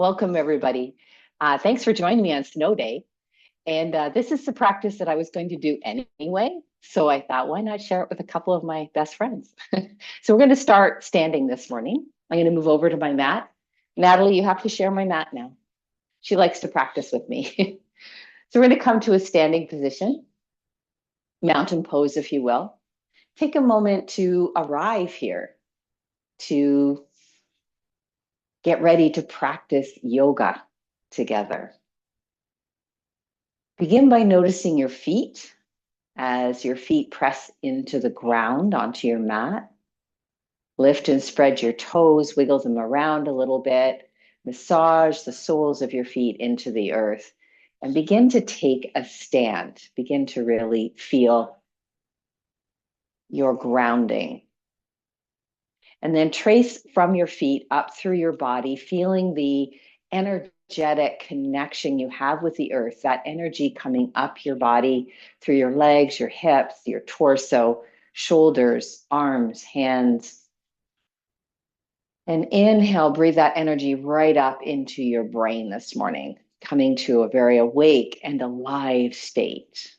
Welcome, everybody. Thanks for joining me on Snow Day. And this is the practice that I was going to do anyway. So I thought, why not share it with a couple of my best friends? So we're going to start standing this morning. I'm going to move over to my mat. Natalie, you have to share my mat now. She likes to practice with me. So we're going to come to a standing position, mountain pose, if you will. Take a moment to arrive here, to get ready to practice yoga together. Begin by noticing your feet as your feet press into the ground onto your mat. Lift and spread your toes, wiggle them around a little bit. Massage the soles of your feet into the earth and begin to take a stand. Begin to really feel your grounding. And then trace from your feet up through your body, feeling the energetic connection you have with the earth, that energy coming up your body through your legs, your hips, your torso, shoulders, arms, hands. And inhale, breathe that energy right up into your brain this morning, coming to a very awake and alive state.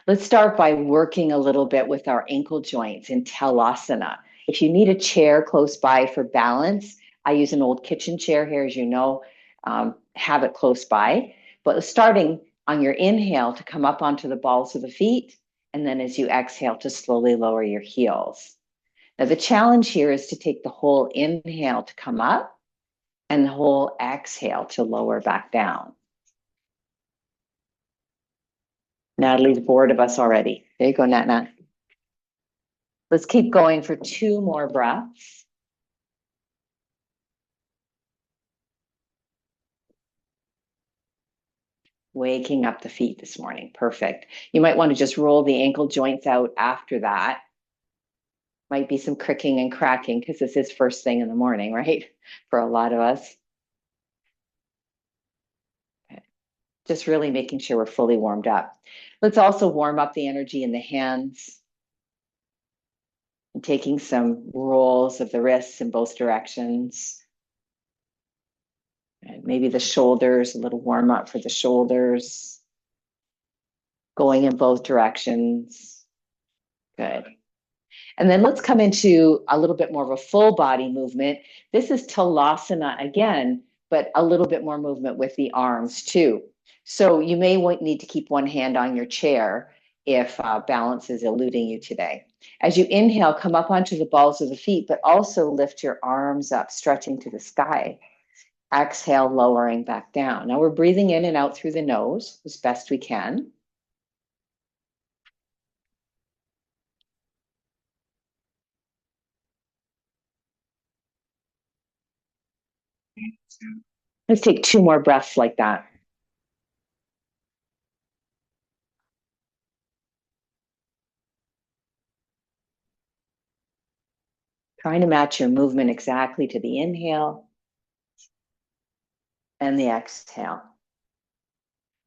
Let's start by working a little bit with our ankle joints in Talasana. If you need a chair close by for balance, I use an old kitchen chair here, as you know, have it close by. But starting on your inhale to come up onto the balls of the feet, and then as you exhale to slowly lower your heels. Now the challenge here is to take the whole inhale to come up and the whole exhale to lower back down. Natalie's bored of us already. There you go, Nat. Let's keep going for 2 more breaths. Waking up the feet this morning. Perfect. You might want to just roll the ankle joints out after that. Might be some cricking and cracking because this is first thing in the morning, right? For a lot of us. Okay. Just really making sure we're fully warmed up. Let's also warm up the energy in the hands. And taking some rolls of the wrists in both directions. And maybe the shoulders, a little warm up for the shoulders. Going in both directions. Good. And then let's come into a little bit more of a full body movement. This is Talasana again, but a little bit more movement with the arms too. So you may need to keep one hand on your chair if balance is eluding you today. As you inhale, come up onto the balls of the feet, but also lift your arms up, stretching to the sky. Exhale, lowering back down. Now we're breathing in and out through the nose as best we can. Let's take 2 more breaths like that. Trying to match your movement exactly to the inhale and the exhale.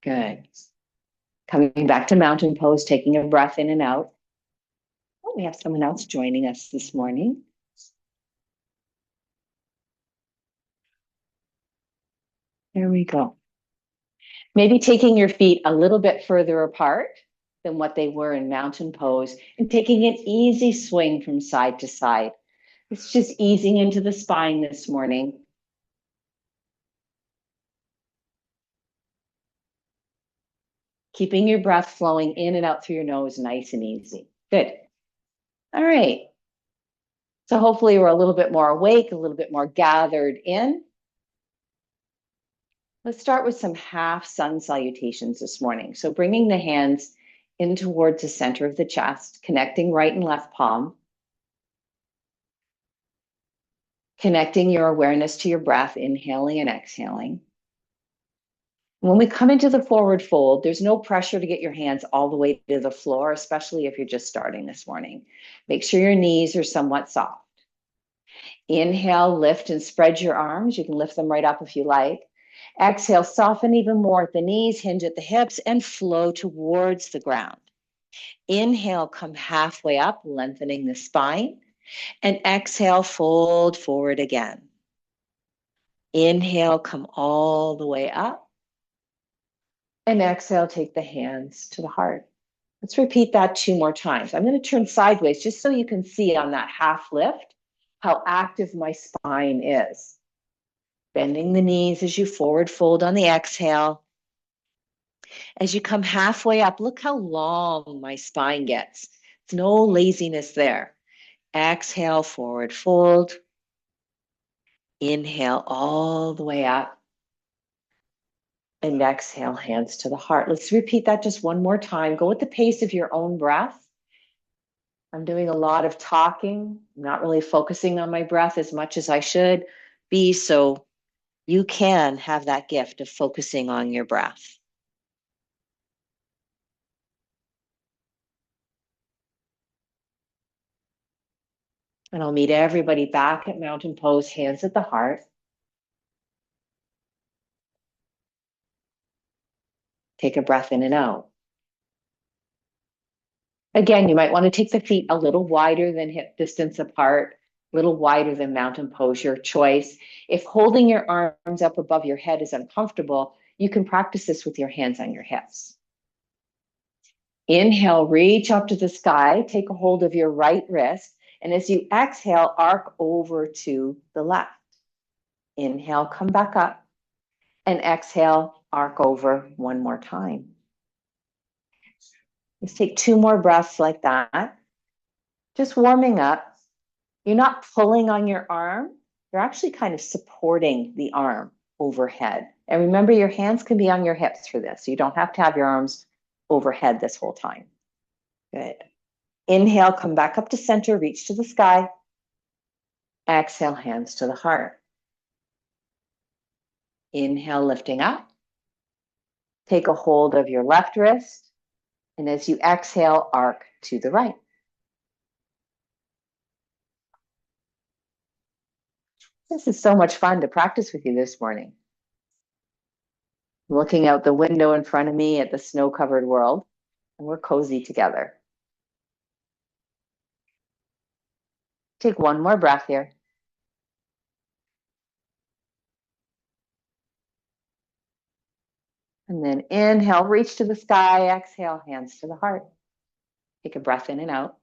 Good. Coming back to mountain pose, taking a breath in and out. Oh, we have someone else joining us this morning. There we go. Maybe taking your feet a little bit further apart than what they were in mountain pose and taking an easy swing from side to side. It's just easing into the spine this morning. Keeping your breath flowing in and out through your nose, nice and easy. Good. All right. So hopefully we're a little bit more awake, a little bit more gathered in. Let's start with some half sun salutations this morning. So bringing the hands in towards the center of the chest, connecting right and left palm. Connecting your awareness to your breath, inhaling and exhaling. When we come into the forward fold, there's no pressure to get your hands all the way to the floor, especially if you're just starting this morning. Make sure your knees are somewhat soft. Inhale, lift and spread your arms. You can lift them right up if you like. Exhale, soften even more at the knees, hinge at the hips, and flow towards the ground. Inhale, come halfway up, lengthening the spine. And exhale, fold forward again. Inhale, come all the way up. And exhale, take the hands to the heart. Let's repeat that 2 more times. I'm going to turn sideways just so you can see on that half lift how active my spine is. Bending the knees as you forward fold on the exhale. As you come halfway up, look how long my spine gets. There's no laziness there. Exhale, forward fold. Inhale all the way up. And exhale, hands to the heart. Let's repeat that just one more time. Go at the pace of your own breath. I'm doing a lot of talking, not really focusing on my breath as much as I should be, so you can have that gift of focusing on your breath. And I'll meet everybody back at mountain pose, hands at the heart. Take a breath in and out. Again, you might want to take the feet a little wider than hip distance apart, a little wider than mountain pose, your choice. If holding your arms up above your head is uncomfortable, you can practice this with your hands on your hips. Inhale, reach up to the sky, take a hold of your right wrist, and as you exhale, arc over to the left. Inhale, come back up, and exhale, arc over one more time. Let's take 2 more breaths like that. Just warming up. You're not pulling on your arm. You're actually kind of supporting the arm overhead. And remember, your hands can be on your hips for this. So you don't have to have your arms overhead this whole time. Good. Inhale, come back up to center, reach to the sky. Exhale, hands to the heart. Inhale, lifting up. Take a hold of your left wrist. And as you exhale, arc to the right. This is so much fun to practice with you this morning. Looking out the window in front of me at the snow-covered world, and we're cozy together. Take one more breath here. And then inhale, reach to the sky, exhale, hands to the heart. Take a breath in and out.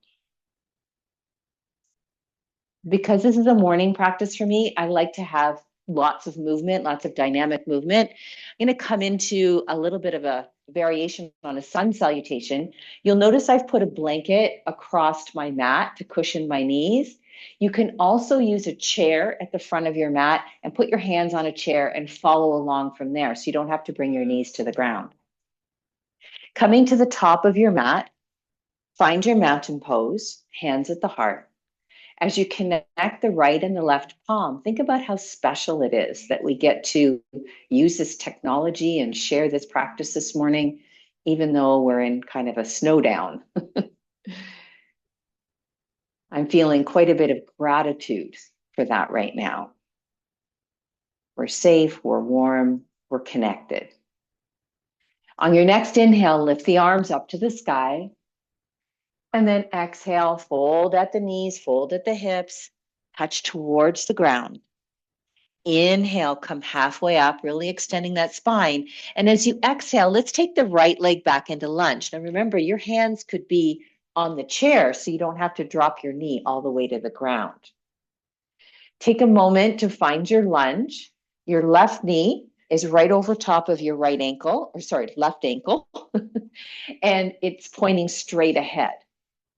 Because this is a morning practice for me, I like to have lots of movement, lots of dynamic movement. I'm going to come into a little bit of a variation on a sun salutation. You'll notice I've put a blanket across my mat to cushion my knees. You can also use a chair at the front of your mat and put your hands on a chair and follow along from there, so you don't have to bring your knees to the ground. Coming to the top of your mat, find your mountain pose, hands at the heart. As you connect the right and the left palm, think about how special it is that we get to use this technology and share this practice this morning, even though we're in kind of a snow down. I'm feeling quite a bit of gratitude for that right now. We're safe, we're warm, we're connected. On your next inhale, lift the arms up to the sky. And then exhale, fold at the knees, fold at the hips, touch towards the ground. Inhale, come halfway up, really extending that spine. And as you exhale, let's take the right leg back into lunge. Now remember, your hands could be on the chair, so you don't have to drop your knee all the way to the ground. Take a moment to find your lunge. Your left knee is right over top of your right ankle, or sorry, left ankle, and it's pointing straight ahead.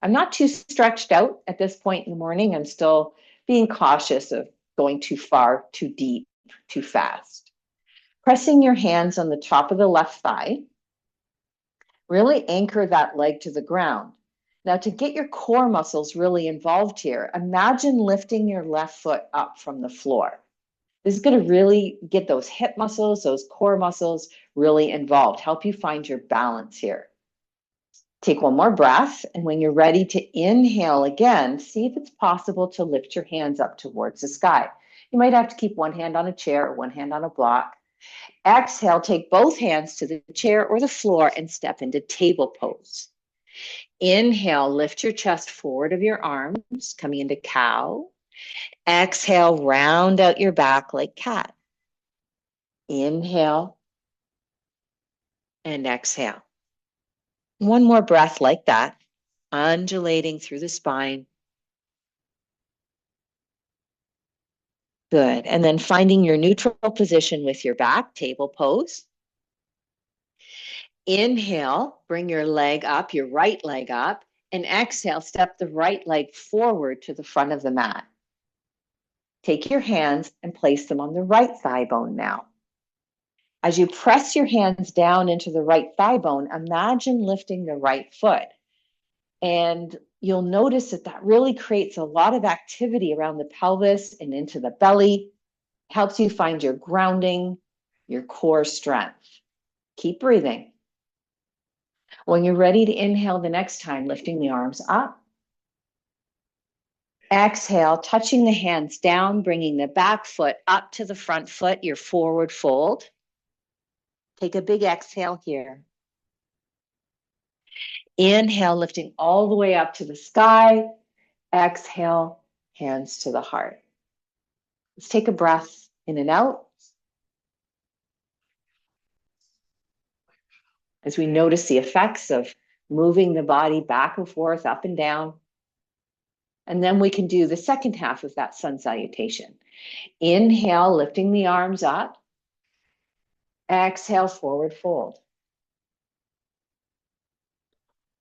I'm not too stretched out at this point in the morning. I'm still being cautious of going too far, too deep, too fast. Pressing your hands on the top of the left thigh. Really anchor that leg to the ground. Now, to get your core muscles really involved here, imagine lifting your left foot up from the floor. This is going to really get those hip muscles, those core muscles really involved, help you find your balance here. Take one more breath, and when you're ready to inhale again, see if it's possible to lift your hands up towards the sky. You might have to keep one hand on a chair or one hand on a block. Exhale, take both hands to the chair or the floor and step into table pose. Inhale, lift your chest forward of your arms, coming into cow. Exhale, round out your back like cat. Inhale and exhale. One more breath like that, undulating through the spine. Good. And then finding your neutral position with your back, table pose. Inhale, bring your leg up, your right leg up, and exhale, step the right leg forward to the front of the mat. Take your hands and place them on the right thigh bone now. As you press your hands down into the right thigh bone, imagine lifting the right foot. And you'll notice that that really creates a lot of activity around the pelvis and into the belly, helps you find your grounding, your core strength. Keep breathing. When you're ready to inhale the next time, lifting the arms up. Exhale, touching the hands down, bringing the back foot up to the front foot, your forward fold. Take a big exhale here. Inhale, lifting all the way up to the sky. Exhale, hands to the heart. Let's take a breath in and out. As we notice the effects of moving the body back and forth, up and down. And then we can do the second half of that sun salutation. Inhale, lifting the arms up. Exhale, forward fold.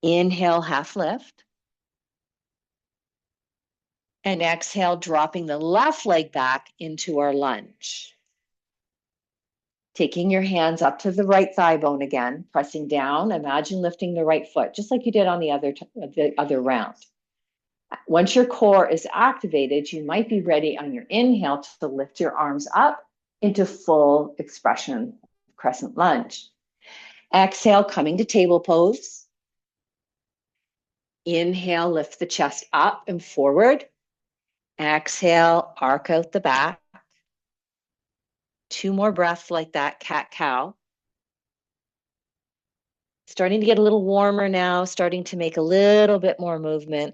Inhale, half lift. And exhale, dropping the left leg back into our lunge. Taking your hands up to the right thigh bone again, pressing down. Imagine lifting the right foot, just like you did on the other round. Once your core is activated, you might be ready on your inhale to lift your arms up into full expression, crescent lunge. Exhale, coming to table pose. Inhale, lift the chest up and forward. Exhale, arc out the back. 2 more breaths like that, cat-cow. Starting to get a little warmer now, starting to make a little bit more movement.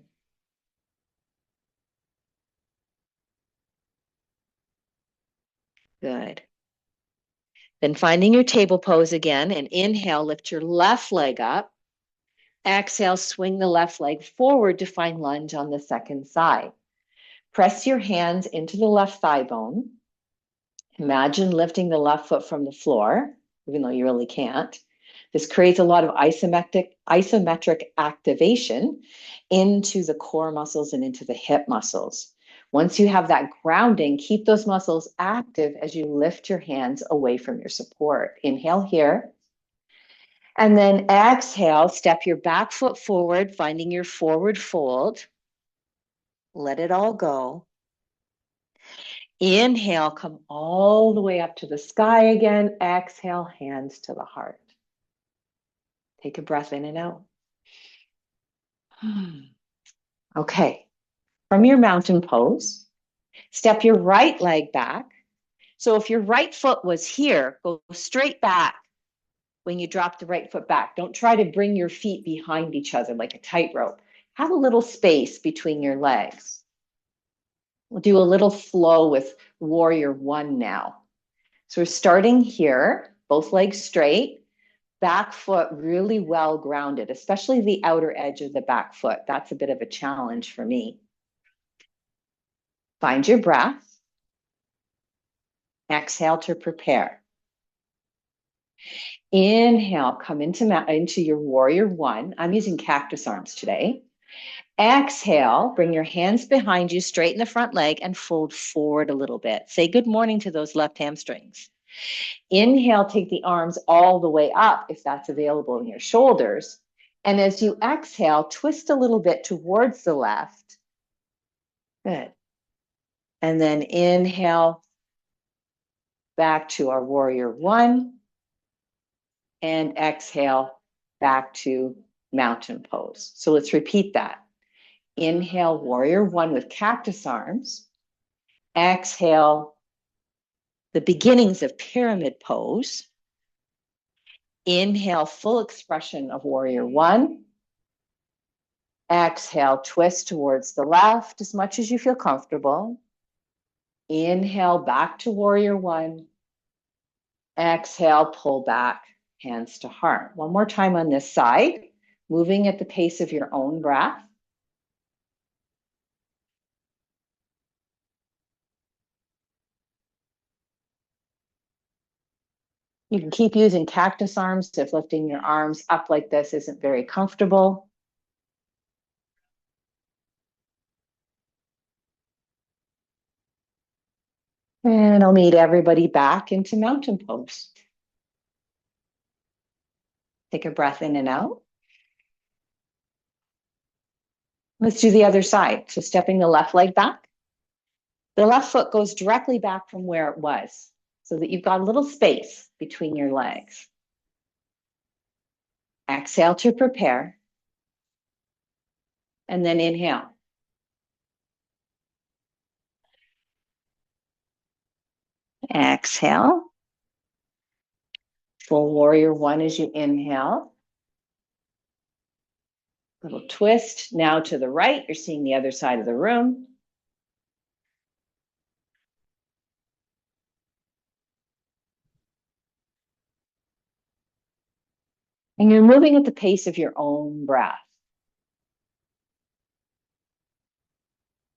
Good. Then finding your table pose again, and inhale, lift your left leg up. Exhale, swing the left leg forward to find lunge on the second side. Press your hands into the left thigh bone. Imagine lifting the left foot from the floor, even though you really can't. This creates a lot of isometric activation into the core muscles and into the hip muscles. Once you have that grounding, keep those muscles active as you lift your hands away from your support. Inhale here. And then exhale, step your back foot forward, finding your forward fold. Let it all go. Inhale, come all the way up to the sky again. Exhale, hands to the heart. Take a breath in and out. Okay, from your mountain pose, step your right leg back. So if your right foot was here, go straight back when you drop the right foot back. Don't try to bring your feet behind each other like a tightrope. Have a little space between your legs. We'll do a little flow with warrior one now. So we're starting here, both legs straight, back foot really well grounded, especially the outer edge of the back foot. That's a bit of a challenge for me. Find your breath. Exhale to prepare. Inhale, come into your warrior one. I'm using cactus arms today. Exhale, bring your hands behind you, straighten the front leg and fold forward a little bit. Say good morning to those left hamstrings. Inhale, take the arms all the way up if that's available in your shoulders. And as you exhale, twist a little bit towards the left. Good. And then inhale back to our warrior one. And exhale back to mountain pose. So let's repeat that. Inhale, warrior one with cactus arms. Exhale, the beginnings of pyramid pose. Inhale, full expression of warrior one. Exhale, twist towards the left as much as you feel comfortable. Inhale, back to warrior one. Exhale, pull back, hands to heart. One more time on this side, moving at the pace of your own breath. You can keep using cactus arms if lifting your arms up like this isn't very comfortable. And I'll meet everybody back into mountain pose. Take a breath in and out. Let's do the other side. So stepping the left leg back. The left foot goes directly back from where it was so that you've got a little space between your legs. Exhale to prepare. And then inhale. Exhale. Full warrior one as you inhale. Little twist. Now to the right, you're seeing the other side of the room. And you're moving at the pace of your own breath.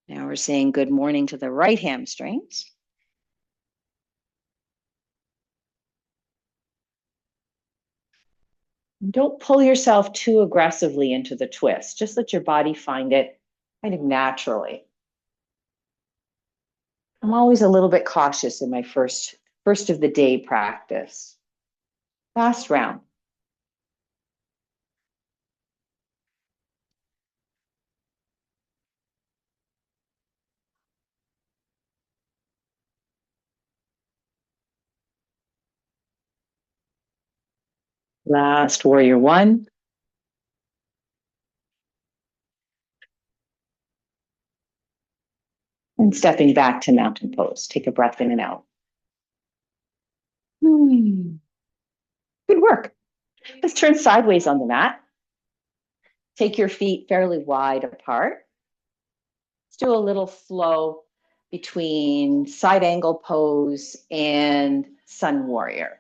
Now we're saying good morning to the right hamstrings. Don't pull yourself too aggressively into the twist. Just let your body find it kind of naturally. I'm always a little bit cautious in my first of the day practice. Last round. Last warrior one. And stepping back to mountain pose. Take a breath in and out. Good work. Let's turn sideways on the mat. Take your feet fairly wide apart. Let's do a little flow between side angle pose and sun warrior.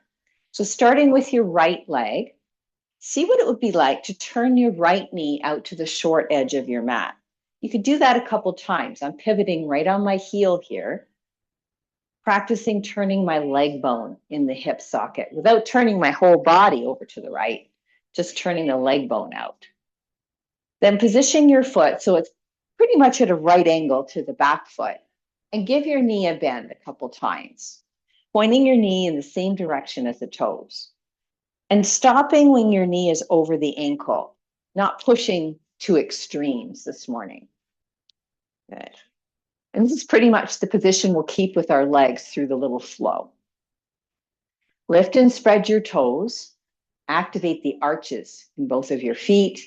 So starting with your right leg, see what it would be like to turn your right knee out to the short edge of your mat. You could do that a couple times. I'm pivoting right on my heel here, practicing turning my leg bone in the hip socket without turning my whole body over to the right, just turning the leg bone out. Then position your foot so it's pretty much at a right angle to the back foot, and give your knee a bend a couple times, pointing your knee in the same direction as the toes. And stopping when your knee is over the ankle, not pushing to extremes this morning. Good. And this is pretty much the position we'll keep with our legs through the little flow. Lift and spread your toes. Activate the arches in both of your feet.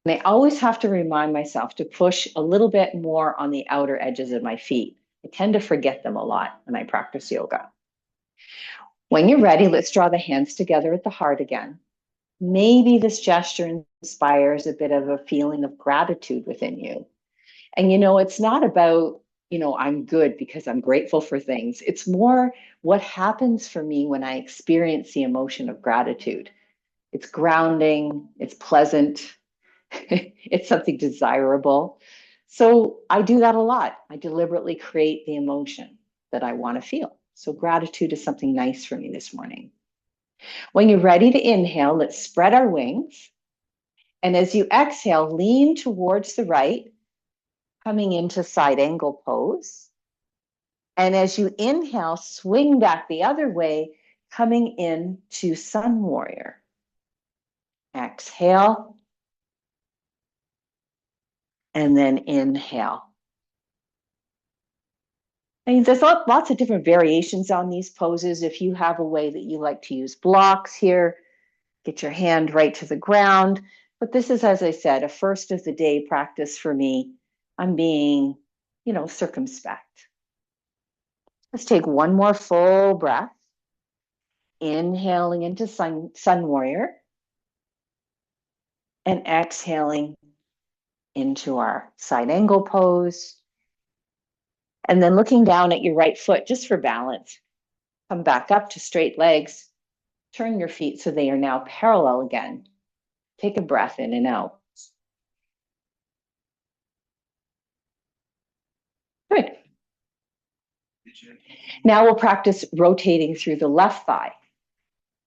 And I always have to remind myself to push a little bit more on the outer edges of my feet. I tend to forget them a lot when I practice yoga. When you're ready, let's draw the hands together at the heart again. Maybe this gesture inspires a bit of a feeling of gratitude within you. And it's not about, I'm good because I'm grateful for things. It's more what happens for me when I experience the emotion of gratitude. It's grounding, it's pleasant, it's something desirable. So I do that a lot. I deliberately create the emotion that I want to feel. So gratitude is something nice for me this morning. When you're ready to inhale, let's spread our wings. And as you exhale, lean towards the right, coming into side angle pose. And as you inhale, swing back the other way, coming into sun warrior. Exhale. And then inhale. There's lots of different variations on these poses. If you have a way that you like to use blocks here, get your hand right to the ground. But this is, as I said, a first of the day practice for me. I'm being, circumspect. Let's take one more full breath. Inhaling into sun warrior. And exhaling into our side angle pose. And then looking down at your right foot just for balance. Come back up to straight legs. Turn your feet so they are now parallel again. Take a breath in and out. Good. Now we'll practice rotating through the left thigh.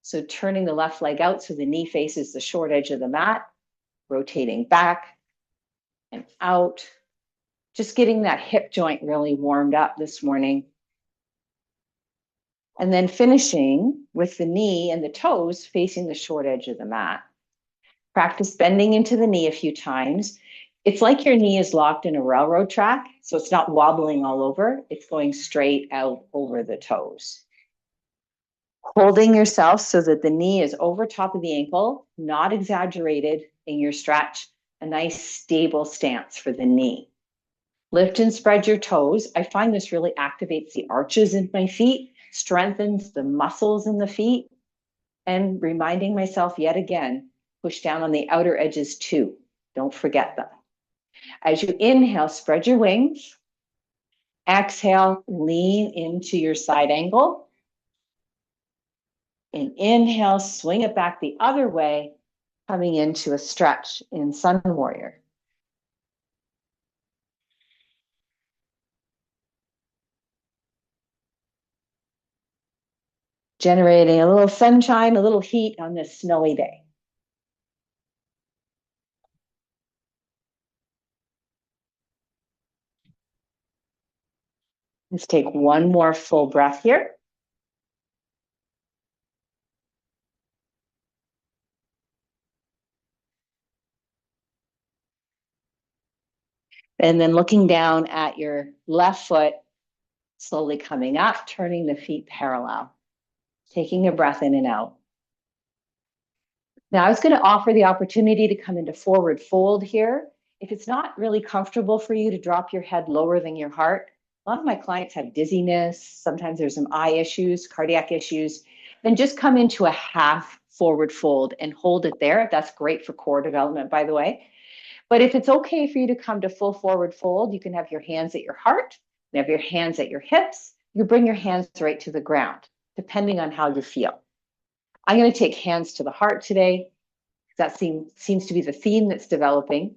So turning the left leg out so the knee faces the short edge of the mat, rotating back and out. Just getting that hip joint really warmed up this morning. And then finishing with the knee and the toes facing the short edge of the mat. Practice bending into the knee a few times. It's like your knee is locked in a railroad track, so it's not wobbling all over. It's going straight out over the toes. Holding yourself so that the knee is over top of the ankle, not exaggerated in your stretch. A nice stable stance for the knee. Lift and spread your toes. I find this really activates the arches in my feet, strengthens the muscles in the feet, and reminding myself yet again, push down on the outer edges too. Don't forget them. As you inhale, spread your wings. Exhale, lean into your side angle. And inhale, swing it back the other way, coming into a stretch in Sun Warrior. Generating a little sunshine, a little heat on this snowy day. Let's take one more full breath here. And then looking down at your left foot, slowly coming up, turning the feet parallel, taking a breath in and out. Now I was going to offer the opportunity to come into forward fold here. If it's not really comfortable for you to drop your head lower than your heart, a lot of my clients have dizziness. Sometimes there's some eye issues, cardiac issues. Then just come into a half forward fold and hold it there. That's great for core development, by the way. But if it's okay for you to come to full forward fold, you can have your hands at your heart, you have your hands at your hips. You bring your hands right to the ground, depending on how you feel. I'm going to take hands to the heart today. That seems to be the theme that's developing.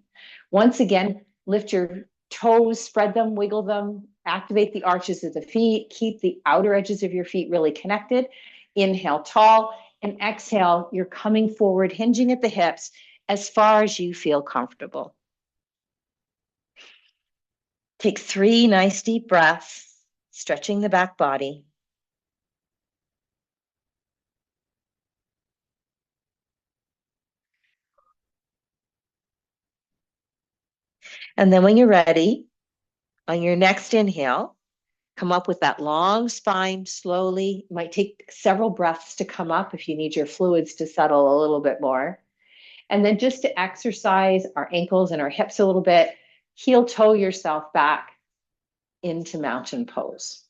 Once again, lift your toes, spread them, wiggle them, activate the arches of the feet, keep the outer edges of your feet really connected. Inhale tall, and exhale, you're coming forward, hinging at the hips as far as you feel comfortable. Take 3 nice deep breaths, stretching the back body. And then when you're ready, on your next inhale, come up with that long spine slowly. It might take several breaths to come up if you need your fluids to settle a little bit more. And then just to exercise our ankles and our hips a little bit, heel toe yourself back into mountain pose.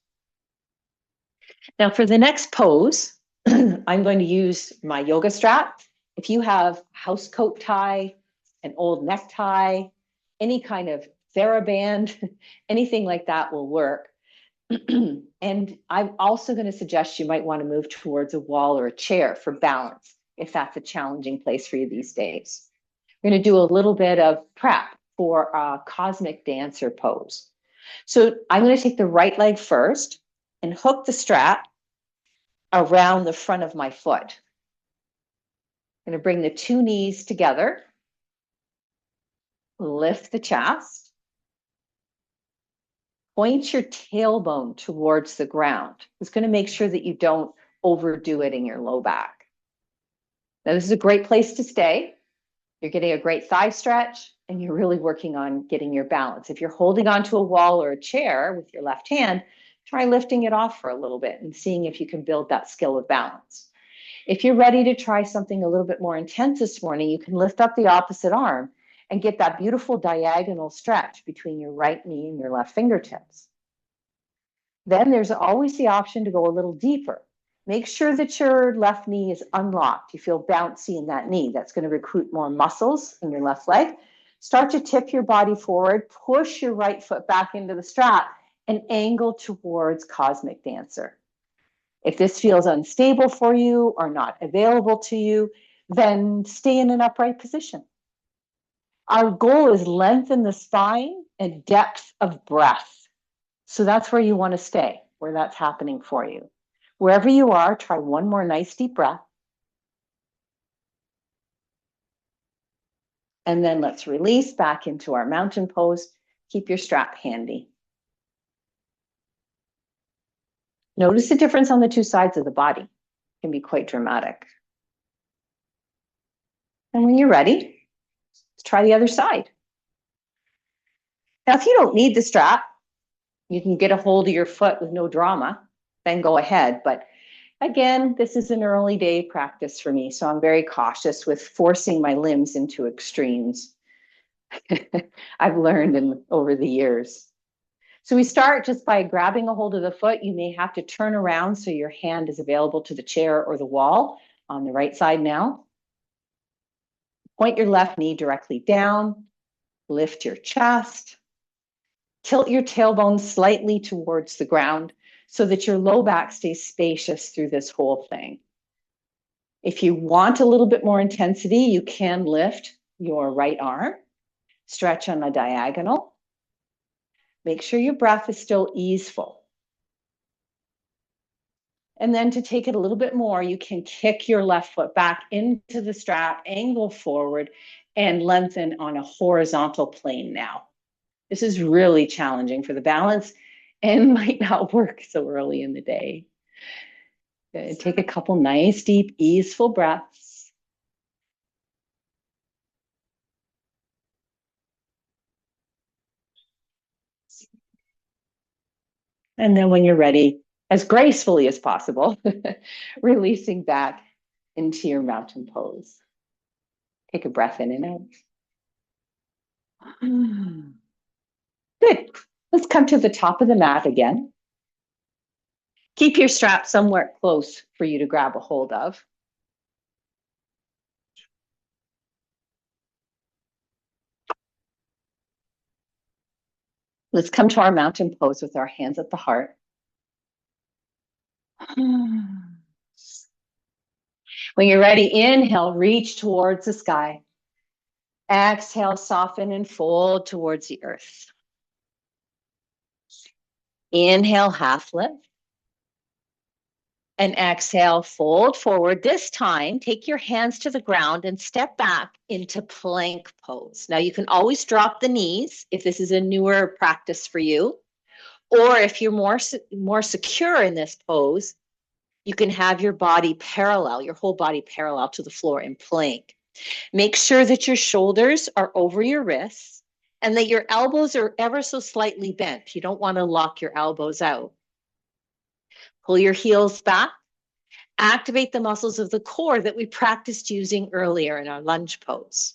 Now for the next pose, I'm going to use my yoga strap. If you have house coat tie, an old necktie, any kind of TheraBand, anything like that will work. And I'm also going to suggest you might want to move towards a wall or a chair for balance, if that's a challenging place for you these days. We're going to do a little bit of prep for a cosmic dancer pose. So I'm going to take the right leg first and hook the strap around the front of my foot. I'm going to bring the 2 knees together, lift the chest, point your tailbone towards the ground. It's going to make sure that you don't overdo it in your low back. Now, this is a great place to stay. You're getting a great thigh stretch, and you're really working on getting your balance. If you're holding onto a wall or a chair with your left hand, try lifting it off for a little bit and seeing if you can build that skill of balance. If you're ready to try something a little bit more intense this morning, you can lift up the opposite arm and get that beautiful diagonal stretch between your right knee and your left fingertips. Then there's always the option to go a little deeper. Make sure that your left knee is unlocked. You feel bouncy in that knee. That's going to recruit more muscles in your left leg. Start to tip your body forward, push your right foot back into the strap, and angle towards Cosmic Dancer. If this feels unstable for you or not available to you, then stay in an upright position. Our goal is lengthen the spine and depth of breath. So that's where you want to stay, where that's happening for you. Wherever you are, try one more nice deep breath. And then let's release back into our mountain pose. Keep your strap handy. Notice the difference on the two sides of the body. It can be quite dramatic. And when you're ready, let's try the other side. Now, if you don't need the strap, you can get a hold of your foot with no drama, then go ahead. But again, this is an early day practice for me, so I'm very cautious with forcing my limbs into extremes. I've learned over the years. So we start just by grabbing a hold of the foot. You may have to turn around so your hand is available to the chair or the wall on the right side now. Point your left knee directly down, lift your chest, tilt your tailbone slightly towards the ground so that your low back stays spacious through this whole thing. If you want a little bit more intensity, you can lift your right arm, stretch on a diagonal. Make sure your breath is still easeful. And then to take it a little bit more, you can kick your left foot back into the strap, angle forward, and lengthen on a horizontal plane now. This is really challenging for the balance and might not work so early in the day. Good. Take a couple nice, deep, easeful breaths. And then when you're ready, as gracefully as possible, releasing back into your mountain pose. Take a breath in and out. Good. Let's come to the top of the mat again. Keep your strap somewhere close for you to grab a hold of. Let's come to our mountain pose with our hands at the heart. When you're ready, inhale, reach towards the sky. Exhale, soften and fold towards the earth. Inhale, half lift. And exhale, fold forward. This time, take your hands to the ground and step back into plank pose. Now, you can always drop the knees if this is a newer practice for you. Or if you're more secure in this pose, you can have your body parallel, your whole body parallel to the floor in plank. Make sure that your shoulders are over your wrists and that your elbows are ever so slightly bent. You don't want to lock your elbows out. Pull your heels back. Activate the muscles of the core that we practiced using earlier in our lunge pose.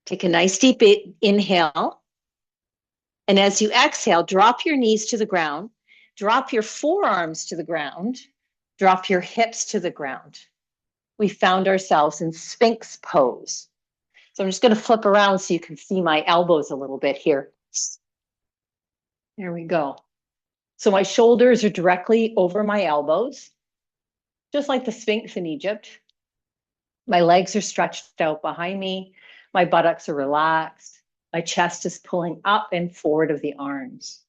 Take a nice deep inhale. And as you exhale, drop your knees to the ground. Drop your forearms to the ground. Drop your hips to the ground. We found ourselves in Sphinx pose. So I'm just going to flip around so you can see my elbows a little bit here. There we go. So my shoulders are directly over my elbows, just like the Sphinx in Egypt. My legs are stretched out behind me. My buttocks are relaxed. My chest is pulling up and forward of the arms.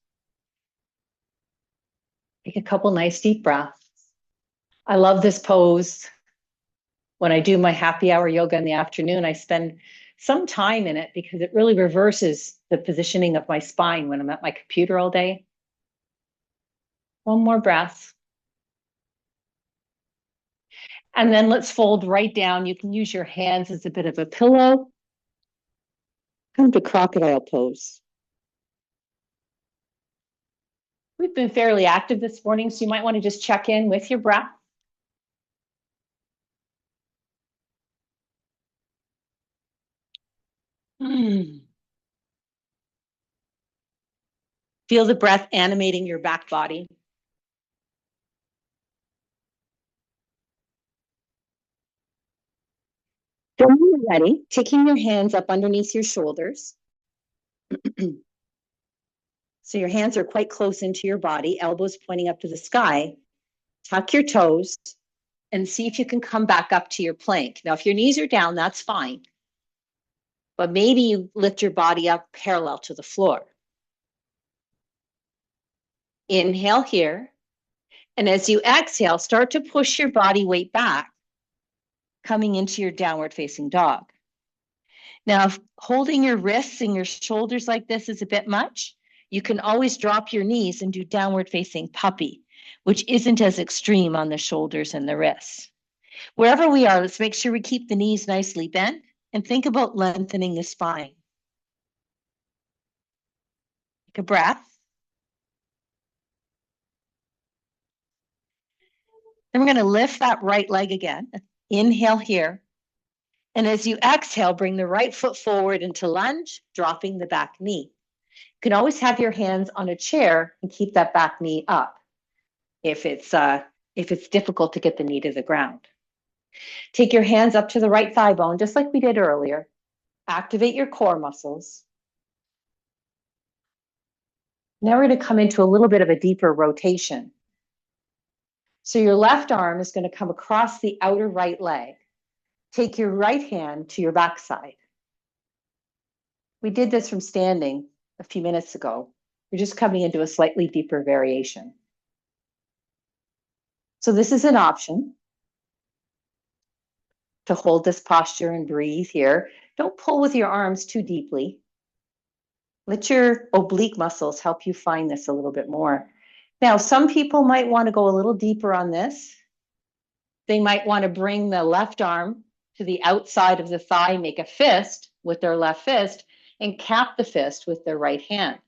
Take a couple nice deep breaths. I love this pose. When I do my happy hour yoga in the afternoon, I spend some time in it because it really reverses the positioning of my spine when I'm at my computer all day. One more breath. And then let's fold right down. You can use your hands as a bit of a pillow. Come to crocodile pose. We've been fairly active this morning, so you might want to just check in with your breath. Feel the breath animating your back body. When you're ready, taking your hands up underneath your shoulders. So your hands are quite close into your body, elbows pointing up to the sky. Tuck your toes and see if you can come back up to your plank. Now, if your knees are down, that's fine. But maybe you lift your body up parallel to the floor. Inhale here. And as you exhale, start to push your body weight back, coming into your downward facing dog. Now, if holding your wrists and your shoulders like this is a bit much, you can always drop your knees and do downward facing puppy, which isn't as extreme on the shoulders and the wrists. Wherever we are, let's make sure we keep the knees nicely bent and think about lengthening the spine. Take a breath. Then we're going to lift that right leg again. Inhale here. And as you exhale, bring the right foot forward into lunge, dropping the back knee. You can always have your hands on a chair and keep that back knee up if it's difficult to get the knee to the ground. Take your hands up to the right thigh bone, just like we did earlier. Activate your core muscles. Now we're going to come into a little bit of a deeper rotation. So your left arm is going to come across the outer right leg. Take your right hand to your backside. We did this from standing a few minutes ago. We're just coming into a slightly deeper variation. So this is an option to hold this posture and breathe here. Don't pull with your arms too deeply. Let your oblique muscles help you find this a little bit more. Now, some people might want to go a little deeper on this. They might want to bring the left arm to the outside of the thigh, make a fist with their left fist, and cap the fist with their right hand.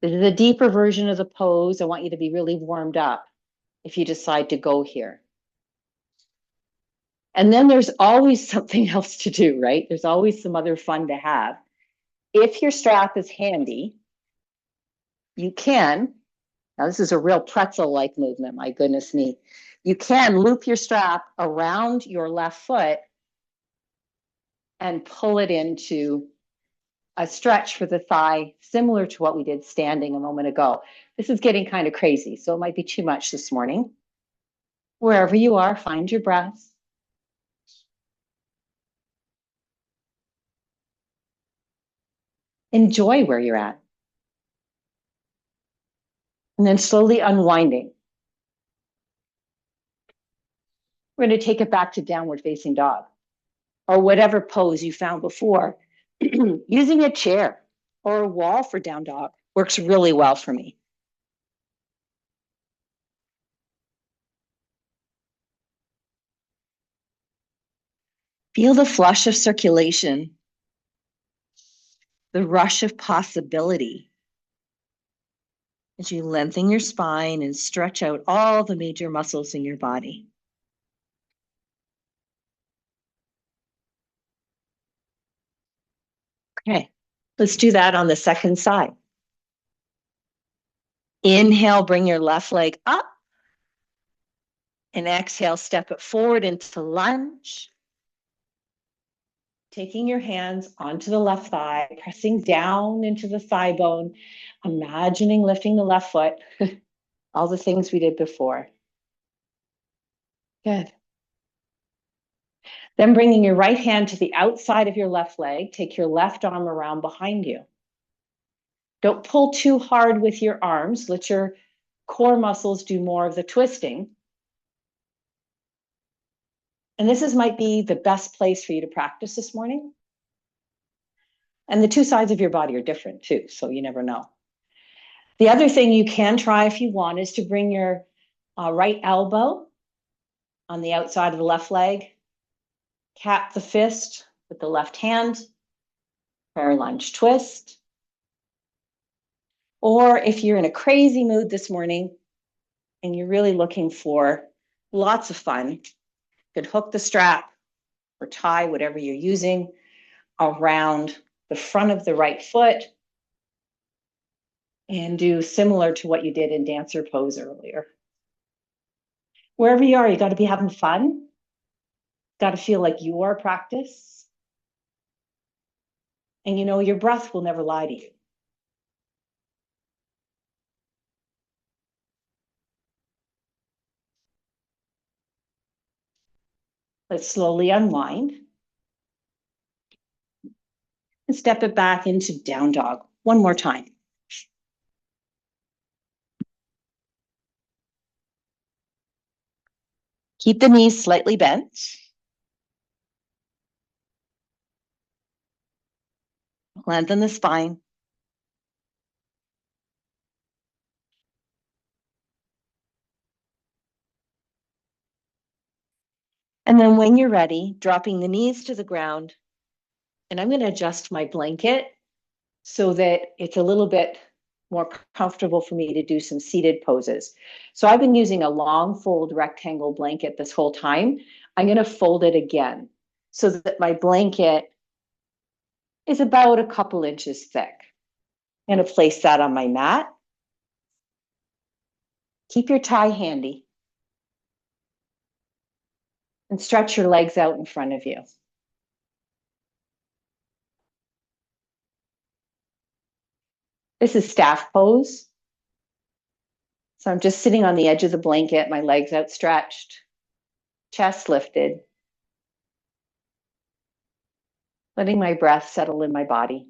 This is a deeper version of the pose. I want you to be really warmed up if you decide to go here. And then there's always something else to do, right? There's always some other fun to have. If your strap is handy, you can, now this is a real pretzel-like movement, my goodness me. You can loop your strap around your left foot and pull it into a stretch for the thigh, similar to what we did standing a moment ago. This is getting kind of crazy, so it might be too much this morning. Wherever you are, find your breath. Enjoy where you're at. And then slowly unwinding. We're going to take it back to downward facing dog or whatever pose you found before. Using a chair or a wall for down dog works really well for me. Feel the flush of circulation, the rush of possibility as you lengthen your spine and stretch out all the major muscles in your body. Okay, let's do that on the second side. Inhale, bring your left leg up. And exhale, step it forward into lunge. Taking your hands onto the left thigh, pressing down into the thigh bone, imagining lifting the left foot, all the things we did before. Good. Then bringing your right hand to the outside of your left leg, take your left arm around behind you. Don't pull too hard with your arms. Let your core muscles do more of the twisting. And might be the best place for you to practice this morning. And the two sides of your body are different too, so you never know. The other thing you can try if you want is to bring your right elbow on the outside of the left leg, cap the fist with the left hand, prayer lunge twist. Or if you're in a crazy mood this morning and you're really looking for lots of fun, you could hook the strap or tie whatever you're using around the front of the right foot and do similar to what you did in dancer pose earlier. Wherever you are, you got to be having fun. Got to feel like your practice. And you know, your breath will never lie to you. Let's slowly unwind and step it back into down dog. One more time. Keep the knees slightly bent. Lengthen the spine. And then when you're ready, dropping the knees to the ground. And I'm going to adjust my blanket so that it's a little bit more comfortable for me to do some seated poses. So I've been using a long fold rectangle blanket this whole time. I'm going to fold it again so that my blanket is about a couple inches thick. I'm going to place that on my mat. Keep your tie handy and stretch your legs out in front of you. This is staff pose. So I'm just sitting on the edge of the blanket, my legs outstretched, chest lifted, letting my breath settle in my body.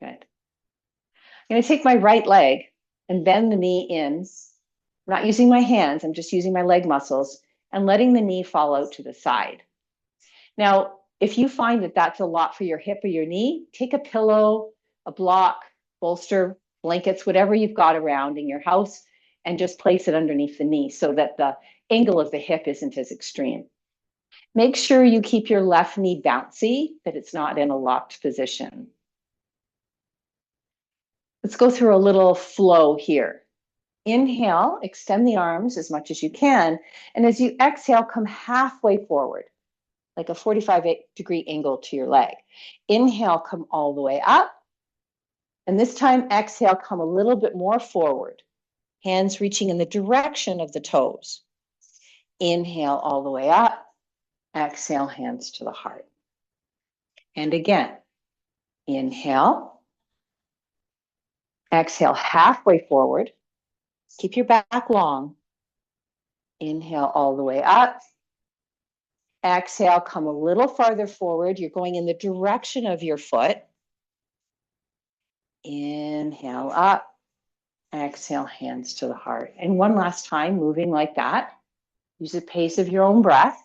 Good. I'm going to take my right leg and bend the knee in. I'm not using my hands, I'm just using my leg muscles and letting the knee fall out to the side. Now, if you find that that's a lot for your hip or your knee, take a pillow, a block, bolster, blankets, whatever you've got around in your house, and just place it underneath the knee so that the angle of the hip isn't as extreme. Make sure you keep your left knee bouncy, that it's not in a locked position. Let's go through a little flow here. Inhale, extend the arms as much as you can. And as you exhale, come halfway forward, like a 45-degree angle to your leg. Inhale, come all the way up. And this time, exhale, come a little bit more forward. Hands reaching in the direction of the toes. Inhale all the way up. Exhale, hands to the heart. And again, inhale. Exhale, halfway forward. Keep your back long. Inhale all the way up. Exhale, come a little farther forward. You're going in the direction of your foot. Inhale up. Exhale, hands to the heart. And one last time, moving like that. Use the pace of your own breath.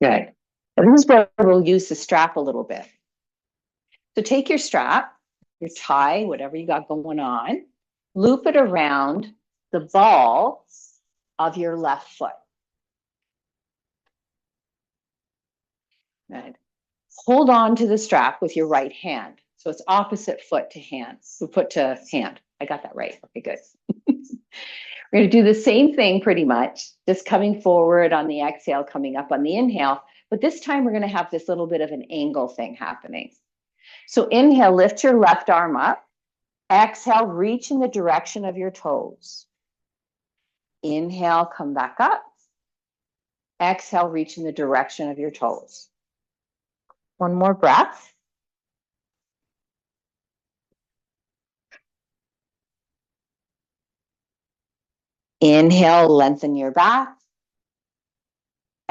Good. And this is where we'll use the strap a little bit. So take your strap, your tie, whatever you got going on, loop it around the ball of your left foot. Good. Hold on to the strap with your right hand. So it's opposite foot to hand, foot to hand. I got that right. Okay, good. We're going to do the same thing pretty much, just coming forward on the exhale, coming up on the inhale. But this time we're going to have this little bit of an angle thing happening. So inhale, lift your left arm up. Exhale, reach in the direction of your toes. Inhale, come back up. Exhale, reach in the direction of your toes. One more breath. Inhale, lengthen your back.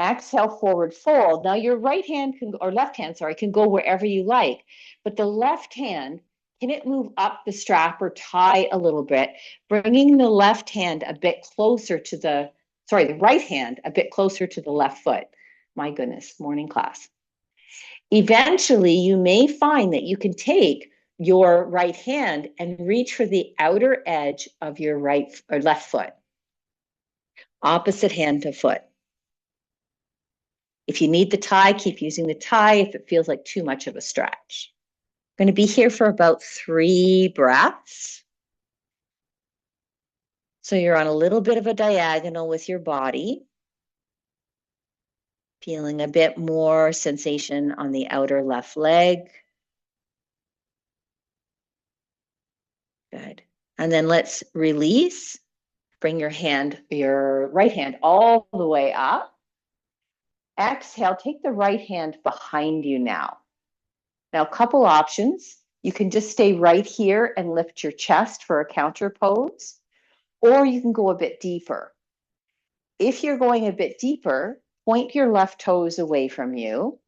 Exhale, forward fold. Now your right hand can, or left hand, sorry, can go wherever you like. But the left hand, can it move up the strap or tie a little bit, bringing the left hand a bit closer to the right hand a bit closer to the left foot. My goodness, morning class. Eventually, you may find that you can take your right hand and reach for the outer edge of your right or left foot. Opposite hand to foot. If you need the tie, keep using the tie if it feels like too much of a stretch. I'm going to be here for about 3 breaths. So you're on a little bit of a diagonal with your body. Feeling a bit more sensation on the outer left leg. Good. And then let's release. Bring your right hand all the way up. Exhale, take the right hand behind you now. Now, a couple options. You can just stay right here and lift your chest for a counter pose, or you can go a bit deeper. If you're going a bit deeper, point your left toes away from you.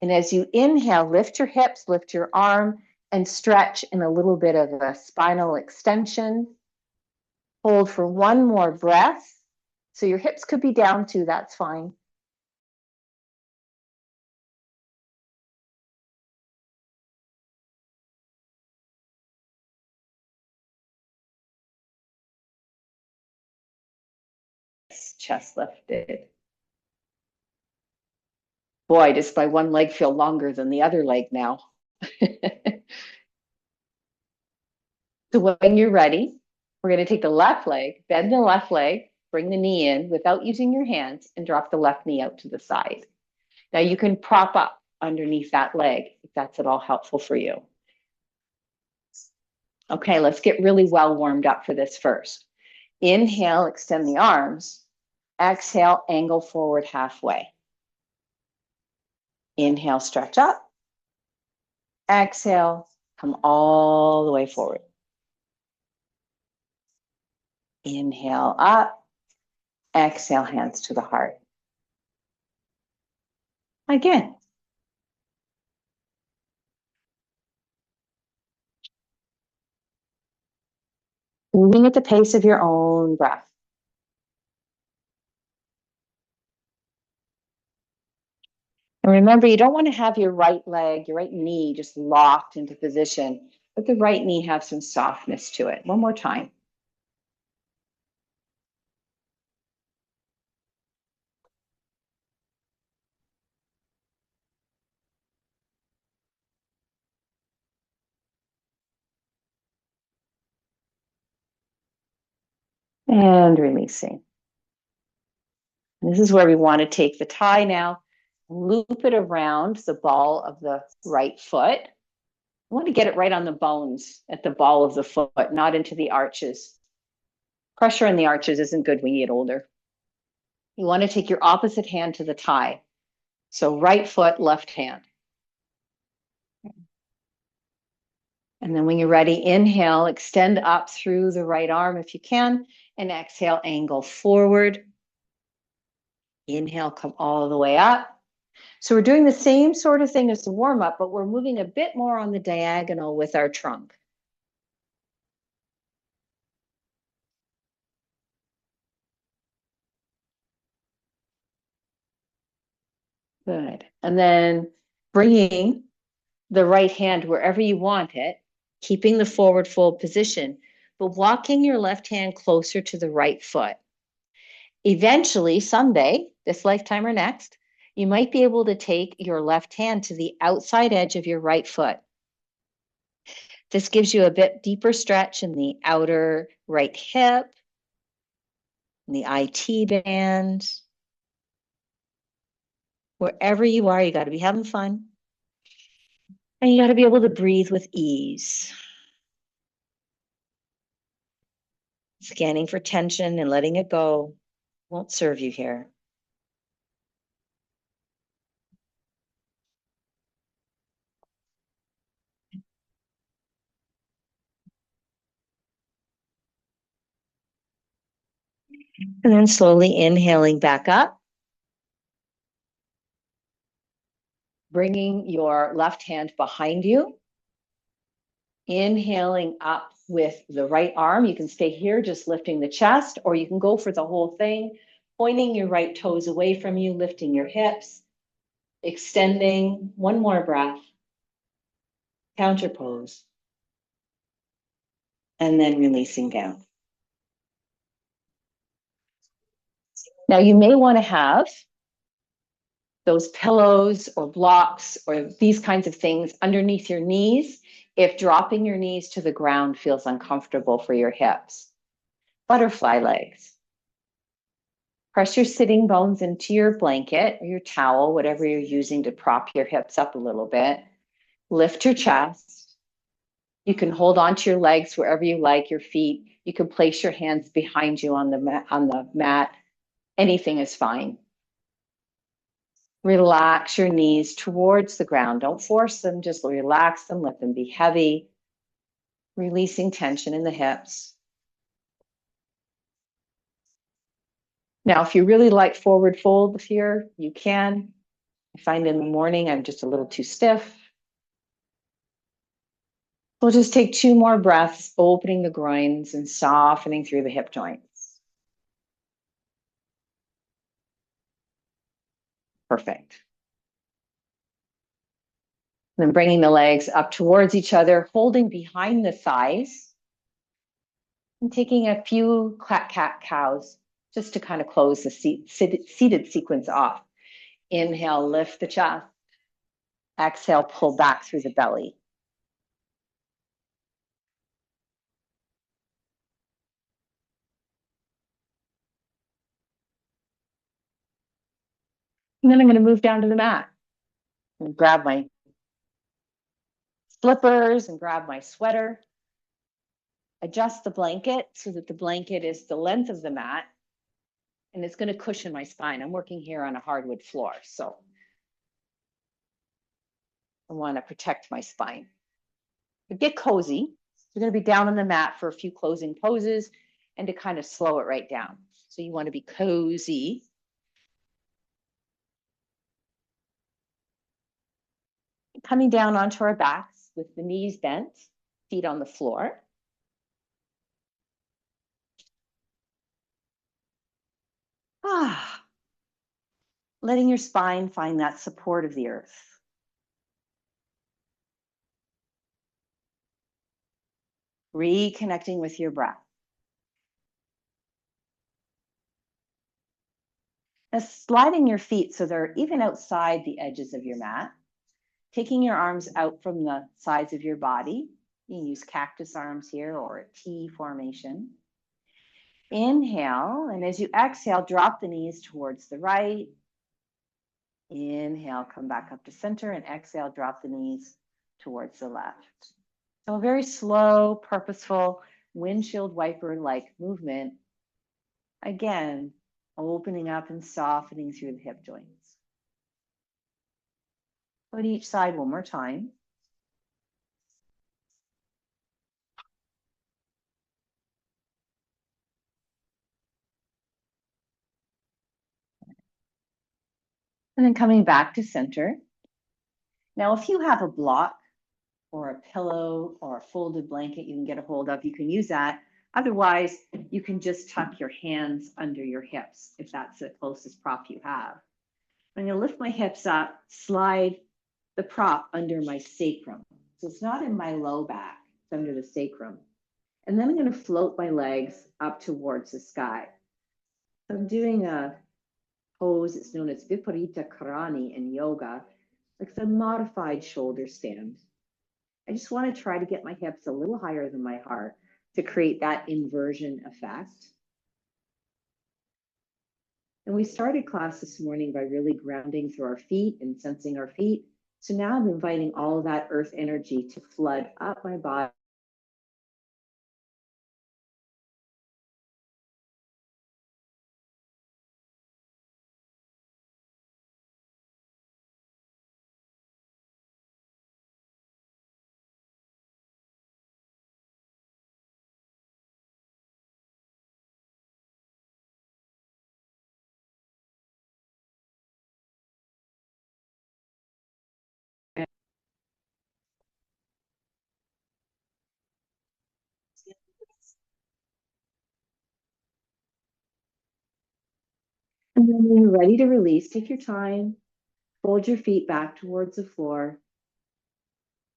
And as you inhale, lift your hips, lift your arm, and stretch in a little bit of a spinal extension. Hold for one more breath. So your hips could be down too, that's fine. Chest lifted. Boy, does my one leg feel longer than the other leg now. So when you're ready, we're going to take the left leg, bend the left leg, bring the knee in without using your hands, and drop the left knee out to the side. Now you can prop up underneath that leg if that's at all helpful for you. Okay, let's get really well warmed up for this first. Inhale, extend the arms. Exhale, angle forward halfway. Inhale, stretch up. Exhale, come all the way forward. Inhale up. Exhale, hands to the heart. Again. Moving at the pace of your own breath. And remember, you don't want to have your right leg, your right knee just locked into position, but the right knee have some softness to it. One more time. And releasing. And this is where we want to take the tie now, loop it around the ball of the right foot. I want to get it right on the bones at the ball of the foot, not into the arches. Pressure in the arches isn't good when you get older. You want to take your opposite hand to the tie. So right foot, left hand. And then when you're ready, inhale, extend up through the right arm if you can, and exhale, angle forward. Inhale, come all the way up. So we're doing the same sort of thing as the warm-up, but we're moving a bit more on the diagonal with our trunk. Good. And then bringing the right hand wherever you want it, keeping the forward fold position, but walking your left hand closer to the right foot. Eventually, someday, this lifetime or next, you might be able to take your left hand to the outside edge of your right foot. This gives you a bit deeper stretch in the outer right hip, in the IT band. Wherever you are, you got to be having fun. And you got to be able to breathe with ease. Scanning for tension and letting it go won't serve you here. And then slowly inhaling back up. Bringing your left hand behind you. Inhaling up with the right arm. You can stay here just lifting the chest, or you can go for the whole thing, pointing your right toes away from you, lifting your hips, extending. One more breath. Counter pose. And then releasing down. Now you may want to have those pillows or blocks or these kinds of things underneath your knees if dropping your knees to the ground feels uncomfortable for your hips. Butterfly legs. Press your sitting bones into your blanket or your towel, whatever you're using to prop your hips up a little bit. Lift your chest. You can hold onto your legs wherever you like, your feet. You can place your hands behind you on the mat. Anything is fine. Relax your knees towards the ground. Don't force them, just relax them, let them be heavy, releasing tension in the hips. Now, if you really like forward fold here, you can. I find in the morning I'm just a little too stiff. We'll just take 2 more breaths, opening the groins and softening through the hip joints. Perfect. And then bringing the legs up towards each other, holding behind the thighs, and taking a few cat-cows just to kind of close the seated sequence off. Inhale, lift the chest. Exhale, pull back through the belly. And then I'm going to move down to the mat and grab my slippers and grab my sweater. Adjust the blanket so that the blanket is the length of the mat and it's going to cushion my spine. I'm working here on a hardwood floor, so I want to protect my spine. But get cozy. You're going to be down on the mat for a few closing poses and to kind of slow it right down. So you want to be cozy. Coming down onto our backs with the knees bent, feet on the floor. Letting your spine find that support of the earth. Reconnecting with your breath. Now sliding your feet so they're even outside the edges of your mat. Taking your arms out from the sides of your body. You can use cactus arms here or a T formation. Inhale, and as you exhale, drop the knees towards the right. Inhale, come back up to center, and exhale, drop the knees towards the left. So a very slow, purposeful, windshield wiper-like movement. Again, opening up and softening through the hip joints. Go to each side one more time. And then coming back to center. Now, if you have a block or a pillow or a folded blanket you can get a hold of, you can use that. Otherwise, you can just tuck your hands under your hips if that's the closest prop you have. I'm going to lift my hips up, slide the prop under my sacrum. So it's not in my low back, it's under the sacrum. And then I'm going to float my legs up towards the sky. So I'm doing a pose, it's known as Viparita Karani in yoga. It's a modified shoulder stand. I just want to try to get my hips a little higher than my heart to create that inversion effect. And we started class this morning by really grounding through our feet and sensing our feet. So now I'm inviting all of that earth energy to flood up my body. And then when you're ready to release, take your time, fold your feet back towards the floor,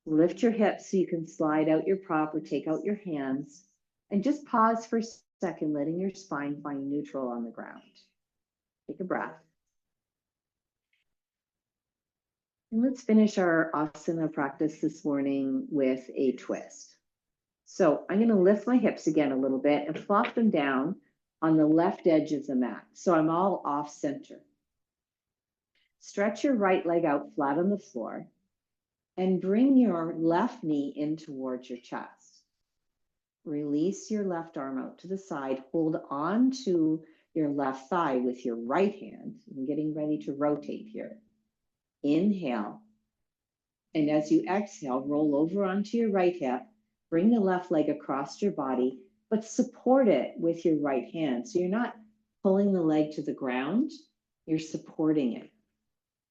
lift your hips so you can slide out your prop or take out your hands, and just pause for a second, letting your spine find neutral on the ground. Take a breath. And let's finish our asana practice this morning with a twist. So I'm going to lift my hips again a little bit and flop them down on the left edge of the mat. So I'm all off center. Stretch your right leg out flat on the floor. And bring your left knee in towards your chest. Release your left arm out to the side. Hold on to your left thigh with your right hand. I'm getting ready to rotate here. Inhale. And as you exhale, roll over onto your right hip. Bring the left leg across your body, but support it with your right hand. So you're not pulling the leg to the ground, you're supporting it.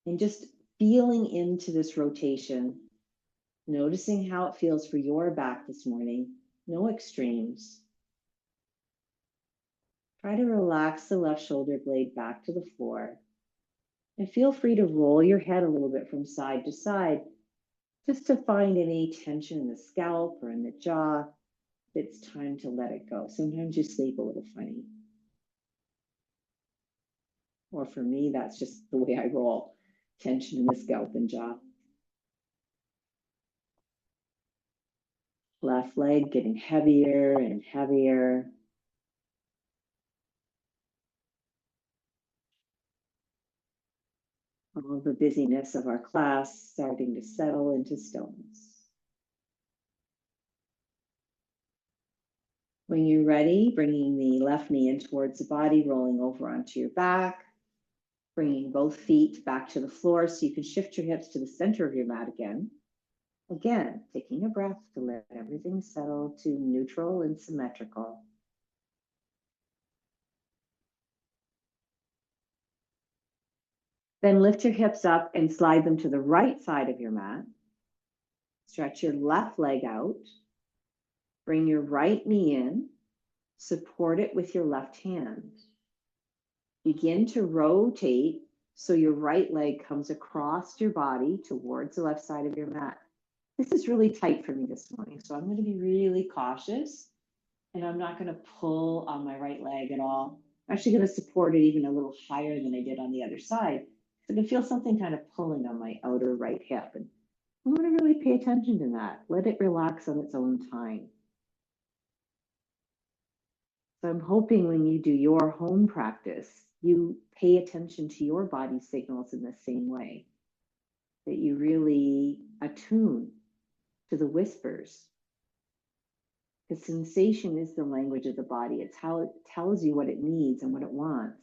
And just feeling into this rotation, noticing how it feels for your back this morning. No extremes. Try to relax the left shoulder blade back to the floor. And feel free to roll your head a little bit from side to side, just to find any tension in the scalp or in the jaw. It's time to let it go. Sometimes you sleep a little funny. Or for me, that's just the way I roll. Tension in the scalp and jaw. Left leg getting heavier and heavier. All the busyness of our class starting to settle into stillness. When you're ready, bringing the left knee in towards the body, rolling over onto your back, bringing both feet back to the floor so you can shift your hips to the center of your mat again. Again, taking a breath to let everything settle to neutral and symmetrical. Then lift your hips up and slide them to the right side of your mat. Stretch your left leg out. Bring your right knee in. Support it with your left hand. Begin to rotate so your right leg comes across your body towards the left side of your mat. This is really tight for me this morning, so I'm going to be really cautious, and I'm not going to pull on my right leg at all. I'm actually going to support it even a little higher than I did on the other side. So I can feel something kind of pulling on my outer right hip, and I want to really pay attention to that. Let it relax on its own time. So I'm hoping when you do your home practice, you pay attention to your body signals in the same way, that you really attune to the whispers. Because sensation is the language of the body. It's how it tells you what it needs and what it wants.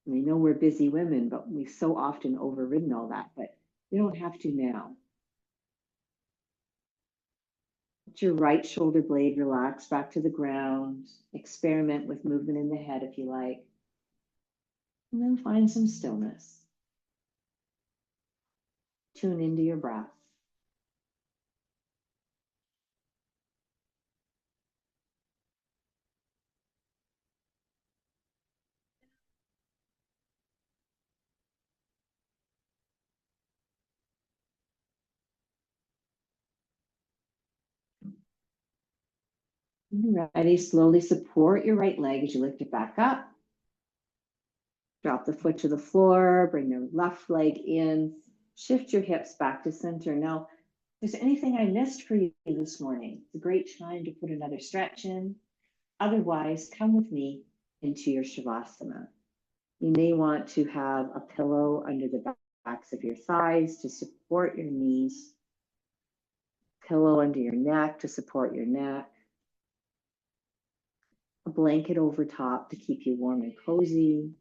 And I know we're busy women, but we've so often overridden all that, but we don't have to now. Let your right shoulder blade relax back to the ground. Experiment with movement in the head if you like. And then find some stillness. Tune into your breath. Ready, slowly support your right leg as you lift it back up. Drop the foot to the floor, bring your left leg in, shift your hips back to center. Now, if there's anything I missed for you this morning, it's a great time to put another stretch in. Otherwise, come with me into your Shavasana. You may want to have a pillow under the backs of your thighs to support your knees, pillow under your neck to support your neck, a blanket over top to keep you warm and cozy,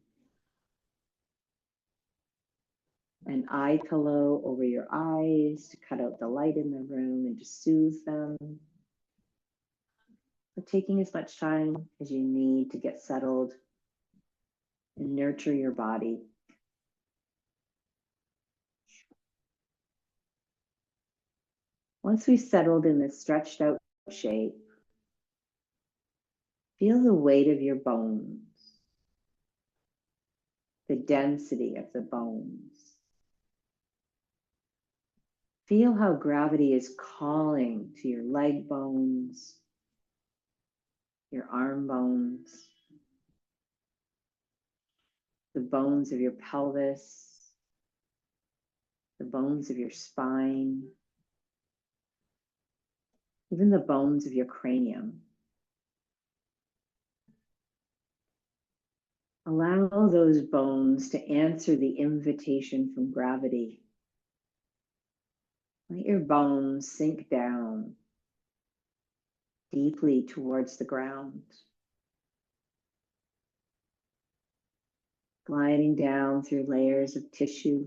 an eye pillow over your eyes to cut out the light in the room and to soothe them. So taking as much time as you need to get settled and nurture your body. Once we've settled in this stretched out shape, feel the weight of your bones, the density of the bones. Feel how gravity is calling to your leg bones, your arm bones, the bones of your pelvis, the bones of your spine, even the bones of your cranium. Allow those bones to answer the invitation from gravity. Let your bones sink down deeply towards the ground, gliding down through layers of tissue,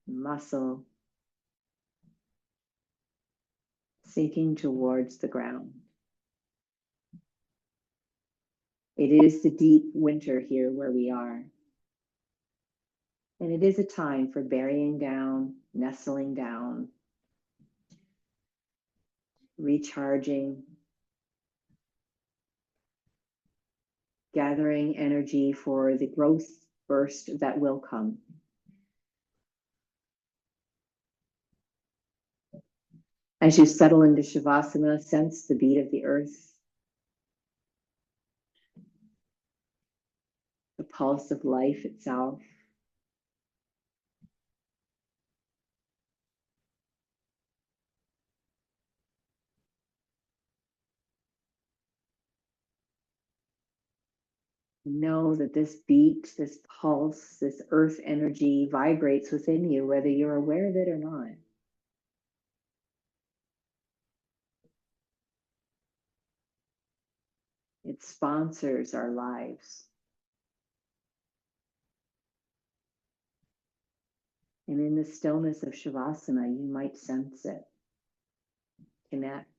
muscle, sinking towards the ground. It is the deep winter here where we are. And it is a time for burying down, nestling down, recharging, gathering energy for the growth burst that will come. As you settle into Shavasana, sense the beat of the earth, the pulse of life itself. Know that this beat, this pulse, this earth energy vibrates within you, whether you're aware of it or not. It sponsors our lives. And in the stillness of Shavasana, you might sense it, connect,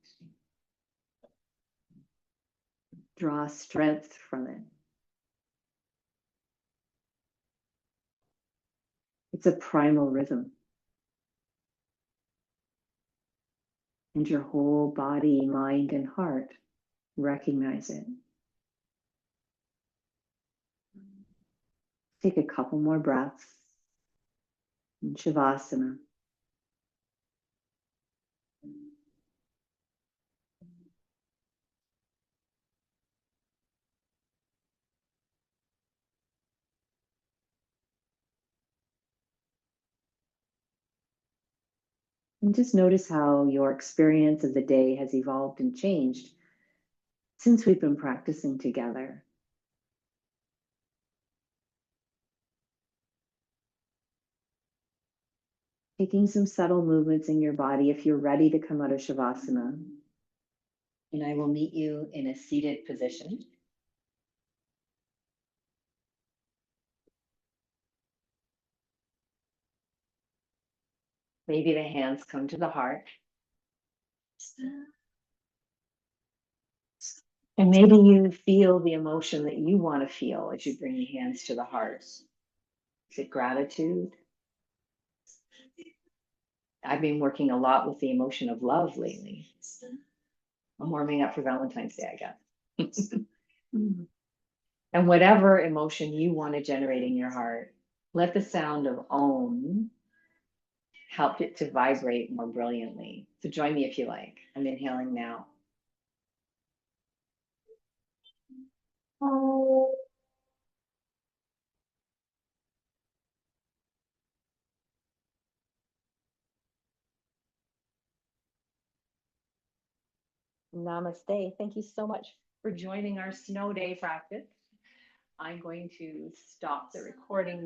draw strength from it. It's a primal rhythm. And your whole body, mind, and heart recognize it. Take a couple more breaths in Shavasana. And just notice how your experience of the day has evolved and changed since we've been practicing together. Taking some subtle movements in your body if you're ready to come out of Shavasana. And I will meet you in a seated position. Maybe the hands come to the heart. And maybe you feel the emotion that you want to feel as you bring the hands to the heart. Is it gratitude? I've been working a lot with the emotion of love lately. I'm warming up for Valentine's Day, I guess. And whatever emotion you want to generate in your heart, let the sound of Om help it to vibrate more brilliantly. So join me if you like. I'm inhaling now. Namaste. Thank you so much for joining our snow day practice. I'm going to stop the recording